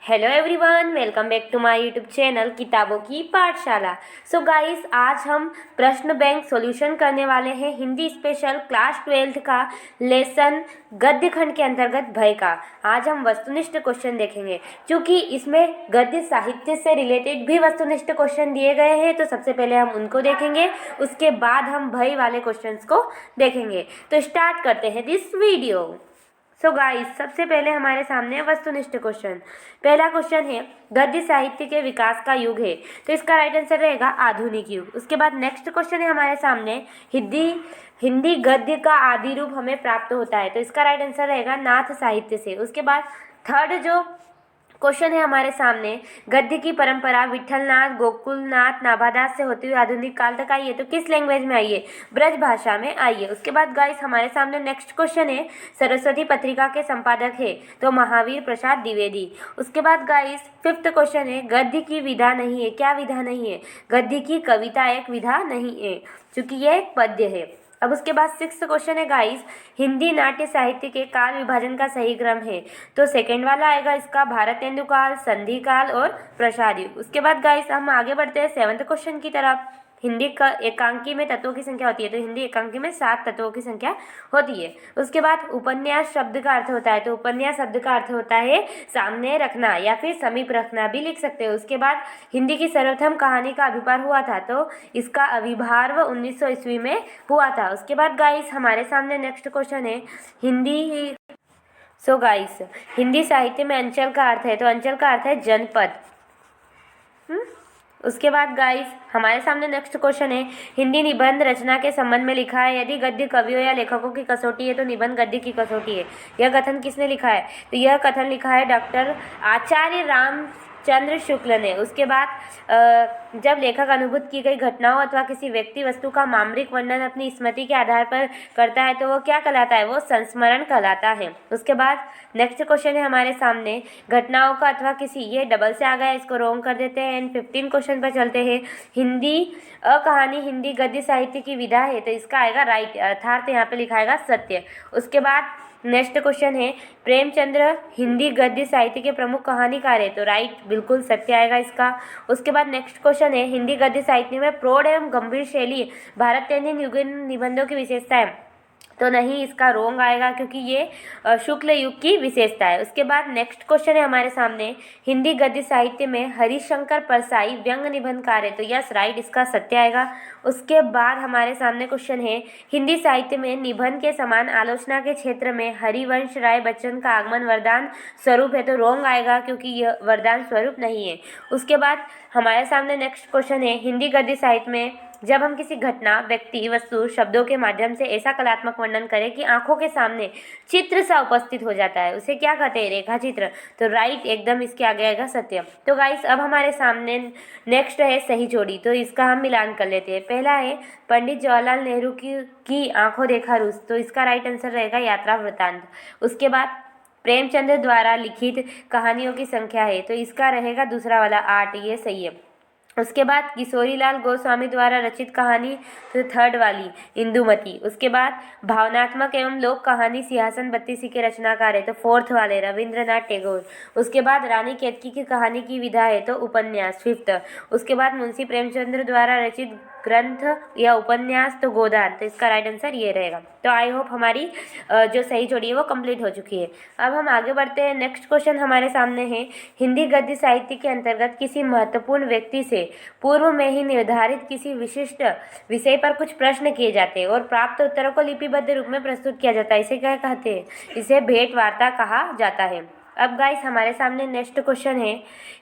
Hello everyone, welcome back to my YouTube channel किताबों की पाठशाला। सो गाइस, आज हम प्रश्न बैंक सॉल्यूशन करने वाले हैं हिंदी स्पेशल क्लास 12th का लेसन गद्य खंड के अंतर्गत भय का। आज हम वस्तुनिष्ठ क्वेश्चन देखेंगे। क्योंकि इसमें गद्य साहित्य से रिलेटेड भी वस्तुनिष्ठ क्वेश्चन दिए गए हैं, तो सबसे पहले हम उनको देखेंगे, उसके बाद हम भय वाले क्वेश्चंस को देखेंगे। तो स्टार्ट करते हैं दिस वीडियो। सो गाइस, सबसे पहले हमारे सामने वस्तुनिष्ठ क्वेश्चन। पहला क्वेश्चन है, गद्य साहित्य के विकास का युग है, तो इसका राइट आंसर रहेगा आधुनिक युग। उसके बाद नेक्स्ट क्वेश्चन है हमारे सामने, हिंदी गद्य का आदि रूप हमें प्राप्त होता है, तो इसका राइट आंसर रहेगा नाथ साहित्य से। उसके बाद थर्ड जो क्वेश्चन है हमारे सामने, गद्य की परंपरा विठलनाथ, गोकुलनाथ, नाभादास से होती हुई आधुनिक काल तक आई है, तो किस लैंग्वेज में आई है? ब्रज भाषा में आई है। उसके बाद गाइस हमारे सामने नेक्स्ट क्वेश्चन है, सरस्वती पत्रिका के संपादक है, तो महावीर प्रसाद द्विवेदी। उसके बाद गाइस फिफ्थ क्वेश्चन है, गद्य की विधा नहीं है। क्या विधा नहीं है? गद्य की कविता एक विधा नहीं है, क्योंकि यह एक पद्य है। अब उसके बाद सिक्स्थ क्वेश्चन है गाइस, हिंदी नाट्य साहित्य के काल विभाजन का सही क्रम है, तो सेकंड वाला आएगा इसका, भारतेंदु काल, संधि काल और प्रसाद युग। उसके बाद गाइस हम आगे बढ़ते हैं सेवंथ क्वेश्चन की तरफ। हिंदी का एकांकी में तत्वों की संख्या होती है, तो हिंदी एकांकी में 7 तत्वों की संख्या होती है। उसके बाद उपन्यास शब्द का अर्थ होता है, तो उपन्यास शब्द का अर्थ होता है सामने रखना या फिर समीप रखना भी लिख सकते हो। उसके बाद हिंदी की सर्वप्रथम कहानी का आविर्भाव हुआ था, तो इसका आविर्भाव 1900 ईस्वी में हुआ था। उसके बाद गाइस हमारे सामने नेक्स्ट क्वेश्चन है, गाइस हिंदी साहित्य में अंचल का अर्थ है, तो अंचल का अर्थ है जनपद। उसके बाद गाइस हमारे सामने नेक्स्ट क्वेश्चन है, हिंदी निबंध रचना के संबंध में लिखा है, यदि गद्य कवियों या लेखकों की कसौटी है तो निबंध गद्य की कसौटी है। यह कथन किसने लिखा है? तो यह कथन लिखा है डॉक्टर आचार्य रामचंद्र शुक्ल ने। उसके बाद जब लेखक अनुभूत की गई घटनाओं अथवा किसी व्यक्ति वस्तु का मामरिक वर्णन अपनी स्मृति के आधार पर करता है, तो वो क्या कहलाता है? वो संस्मरण कहलाता है। उसके बाद नेक्स्ट क्वेश्चन है हमारे सामने, घटनाओं का अथवा किसी, ये डबल से आ गया, इसको रोंग कर देते हैं। एंड 15 क्वेश्चन पर चलते हैं, हिंदी कहानी हिंदी गद्य साहित्य की विधा है, तो इसका आएगा राइट, अर्थात यहाँ पे लिखा आएगा सत्य। उसके बाद नेक्स्ट क्वेश्चन है, प्रेमचंद्र हिंदी गद्य साहित्य के प्रमुख कहानीकार है, तो राइट बिल्कुल सत्य आएगा इसका। उसके बाद नेक्स्ट क्वेश्चन है, हिंदी गद्य साहित्य में प्रौढ़ एवं गंभीर शैली भारतेंदु युग निबंधों की विशेषता है, तो नहीं, इसका रोंग आएगा, क्योंकि ये शुक्ल युग की विशेषता है। उसके बाद नेक्स्ट क्वेश्चन है हमारे सामने, हिंदी गद्य साहित्य में हरिशंकर परसाई व्यंग निबंधकार है, तो यस राइट, इसका सत्य आएगा। उसके बाद हमारे सामने क्वेश्चन है, हिंदी साहित्य में निबंध के समान आलोचना के क्षेत्र में हरिवंश राय बच्चन का आगमन वरदान स्वरूप है, तो रोंग आएगा, क्योंकि यह वरदान स्वरूप नहीं है। उसके बाद हमारे सामने नेक्स्ट क्वेश्चन है, हिंदी गद्य साहित्य में जब हम किसी घटना, व्यक्ति, वस्तु, शब्दों के माध्यम से ऐसा कलात्मक वर्णन करें कि आंखों के सामने चित्र सा उपस्थित हो जाता है, उसे क्या कहते हैं? रेखा चित्र। तो राइट एकदम इसके आगे आएगा सत्य। तो गाइस अब हमारे सामने नेक्स्ट है सही जोड़ी, तो इसका हम मिलान कर लेते हैं। पहला है पंडित जवाहरलाल नेहरू की आंखों देखा रूस, तो इसका राइट आंसर रहेगा यात्रा वृतांत। उसके बाद प्रेमचंद्र द्वारा लिखित कहानियों की संख्या है, तो इसका रहेगा दूसरा वाला 8, ये सही है। उसके बाद किशोरीलाल गोस्वामी द्वारा रचित कहानी, तो थर्ड वाली इंदुमती। उसके बाद भावनात्मक एवं लोक कहानी सिंहासन बत्तीसी के रचनाकार है, तो फोर्थ वाले रविंद्रनाथ टैगोर। उसके बाद रानी केतकी की कहानी की विधा है, तो उपन्यास, फिफ्थ। उसके बाद मुंशी प्रेमचंद्र द्वारा रचित ग्रंथ या उपन्यास, तो गोदान, तो इसका राइट आंसर ये रहेगा। तो आई होप हमारी जो सही जोड़ी है वो कंप्लीट हो चुकी है। अब हम आगे बढ़ते हैं। नेक्स्ट क्वेश्चन हमारे सामने है, हिंदी गद्य साहित्य के अंतर्गत किसी महत्वपूर्ण व्यक्ति से पूर्व में ही निर्धारित किसी विशिष्ट विषय पर कुछ प्रश्न किए जाते हैं और प्राप्त उत्तरों को लिपिबद्ध रूप में प्रस्तुत किया जाता है, इसे क्या कहते हैं? इसे भेंट वार्ता कहा जाता है। अब गाइस हमारे सामने नेक्स्ट क्वेश्चन है,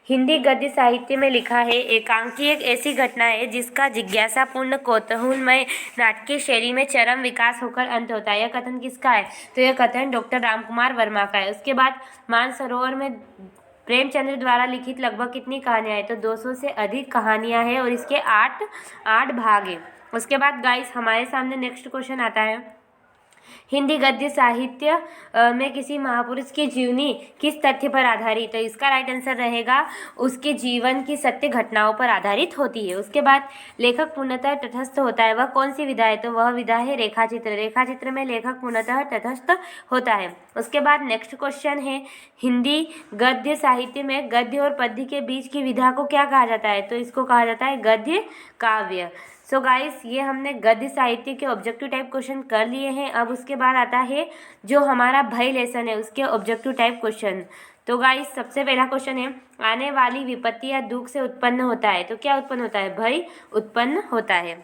हिंदी गद्य साहित्य में लिखा है, एकांकी एक ऐसी घटना है जिसका जिज्ञासापूर्ण कौतूहलमय नाटकीय शैली में चरम विकास होकर अंत होता है। यह कथन किसका है? तो यह कथन डॉक्टर रामकुमार वर्मा का है। उसके बाद मानसरोवर में प्रेमचंद्र द्वारा लिखित लगभग कितनी कहानियाँ हैं? तो 200 से अधिक कहानियाँ हैं और इसके 8 भाग हैं। उसके बाद गाइस हमारे सामने नेक्स्ट क्वेश्चन आता है, हिंदी गद्य साहित्य में किसी महापुरुष की जीवनी किस तथ्य पर आधारित है? इसका राइट आंसर रहेगा उसके जीवन की सत्य घटनाओं पर आधारित होती है। उसके बाद लेखक पूर्णतः तटस्थ होता है, वह कौन सी विधा है? तो वह विधा है रेखाचित्र। रेखाचित्र में लेखक पूर्णतः तटस्थ होता है। उसके बाद नेक्स्ट क्वेश्चन है, हिंदी गद्य साहित्य में गद्य और पद्य के बीच की विधा को क्या कहा जाता है? तो इसको कहा जाता है गद्य काव्य। सो गाइस, ये हमने गद्य साहित्य के ऑब्जेक्टिव टाइप क्वेश्चन कर लिए हैं। अब उसके बाद आता है जो हमारा भय लेसन है उसके ऑब्जेक्टिव टाइप क्वेश्चन। तो गाइस, सबसे पहला क्वेश्चन है, आने वाली विपत्ति या दुख से उत्पन्न होता है, तो क्या उत्पन्न होता है? भय उत्पन्न होता है।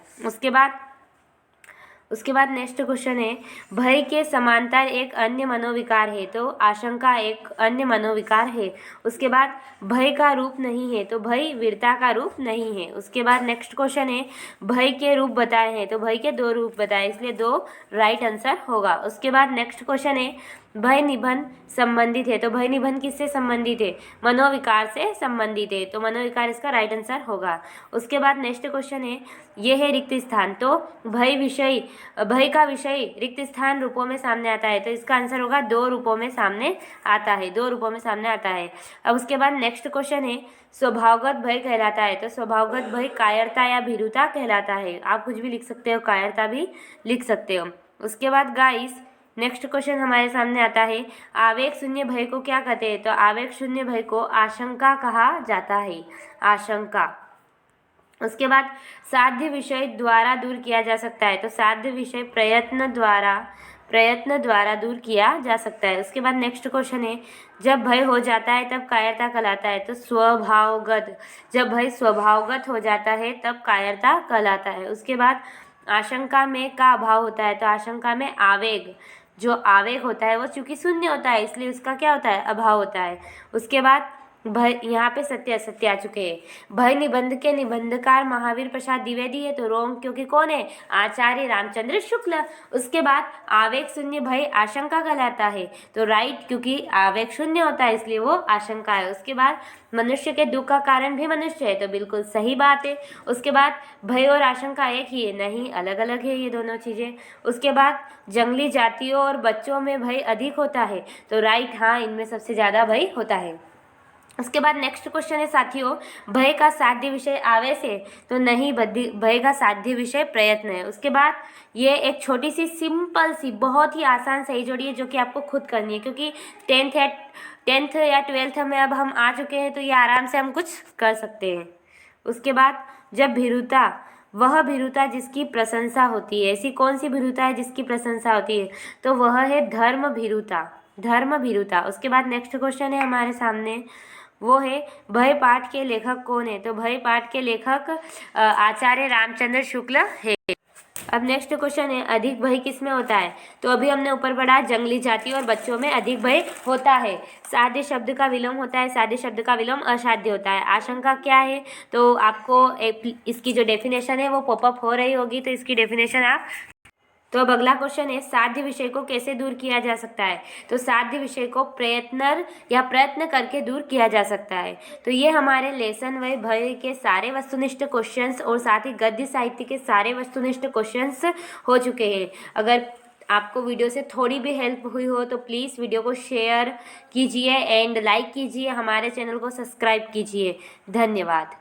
उसके बाद नेक्स्ट क्वेश्चन है, भय के समांतर एक अन्य मनोविकार है, तो आशंका एक अन्य मनोविकार है। उसके बाद भय का रूप नहीं है, तो भय वीरता का रूप नहीं है। उसके बाद नेक्स्ट क्वेश्चन है, भय के रूप बताए हैं, तो भय के 2 रूप बताए, इसलिए 2 राइट आंसर होगा। उसके बाद नेक्स्ट क्वेश्चन है, भय निबंध संबंधित है, तो भय निबंध किससे संबंधित है? मनोविकार से संबंधित है, तो मनोविकार इसका राइट आंसर होगा। उसके बाद नेक्स्ट क्वेश्चन है, ये है रिक्त स्थान, तो भय का विषय रिक्त स्थान रूपों में सामने आता है, तो इसका आंसर होगा 2 रूपों में सामने आता है, 2 रूपों में सामने आता है। अब उसके बाद नेक्स्ट क्वेश्चन है, स्वभावगत भय कहलाता है, तो स्वभावगत भय कायरता या भीरुता कहलाता है। आप कुछ भी लिख सकते हो, कायरता भी लिख सकते हो। उसके बाद गाइस, नेक्स्ट क्वेश्चन हमारे सामने आता है, आवेग शून्य भय को क्या कहते हैं? तो आवेग शून्य भय को आशंका कहा जाता है, आशंका। उसके बाद साध्य विषय द्वारा दूर किया जा सकता है, तो साध्य विषय प्रयत्न द्वारा दूर किया जा सकता है। उसके बाद नेक्स्ट क्वेश्चन है, जब भय हो जाता है तब कायरता कहलाता है, तो स्वभावगत, जब भय स्वभावगत हो जाता है तब कायरता कहलाता है। उसके बाद आशंका में का अभाव होता है, तो आशंका में आवेग, जो आवेग होता है वो चूंकि शून्य होता है इसलिए उसका क्या होता है? अभाव होता है। उसके बाद भय, यहाँ पे सत्य असत्य आ चुके हैं। भय निबंध के निबंधकार महावीर प्रसाद द्विवेदी है, तो रॉन्ग, क्योंकि कौन है? आचार्य रामचंद्र शुक्ल। उसके बाद आवेग शून्य भय आशंका कहलाता है, तो राइट, क्योंकि आवेग शून्य होता है इसलिए वो आशंका है। उसके बाद मनुष्य के दुख का कारण भी मनुष्य है, तो बिल्कुल सही बात है। उसके बाद भय और आशंका एक ही है? नहीं, अलग अलग है ये दोनों चीज़ें। उसके बाद जंगली जातियों और बच्चों में भय अधिक होता है, तो राइट, हाँ, इनमें सबसे ज़्यादा भय होता है। उसके बाद नेक्स्ट क्वेश्चन है साथियों, भय का साध्य विषय आवेश है, तो नहीं, भय का साध्य विषय प्रयत्न है। उसके बाद ये एक छोटी सी सिंपल सी बहुत ही आसान सही जोड़ी है जो कि आपको खुद करनी है, क्योंकि 10th या 12th में अब हम आ चुके हैं, तो ये आराम से हम कुछ कर सकते हैं। उसके बाद जब भीरुता, वह भीरुता जिसकी प्रशंसा होती है, ऐसी कौन सी भीरुता है जिसकी प्रशंसा होती है? तो वह है धर्म भीरुता, धर्म भीरुता। उसके बाद नेक्स्ट क्वेश्चन है हमारे सामने, वो है भय पाठ के लेखक कौन है? तो भय पाठ के लेखक आचार्य रामचंद्र शुक्ल है। अब नेक्स्ट क्वेश्चन है, अधिक भय किस में होता है? तो अभी हमने ऊपर पढ़ा जंगली जाति और बच्चों में अधिक भय होता है। साध्य शब्द का विलोम होता है, साध्य शब्द का विलोम असाध्य होता है। आशंका क्या है? तो आपको इसकी जो डेफिनेशन है वो पॉपअप हो रही होगी, तो इसकी डेफिनेशन आप। तो अब अगला क्वेश्चन है, साध्य विषय को कैसे दूर किया जा सकता है? तो साध्य विषय को प्रयत्न करके दूर किया जा सकता है। तो ये हमारे लेसन भय के सारे वस्तुनिष्ठ क्वेश्चंस और साथ ही गद्य साहित्य के सारे वस्तुनिष्ठ क्वेश्चंस हो चुके हैं। अगर आपको वीडियो से थोड़ी भी हेल्प हुई हो तो प्लीज़ वीडियो को शेयर कीजिए एंड लाइक कीजिए, हमारे चैनल को सब्सक्राइब कीजिए। धन्यवाद।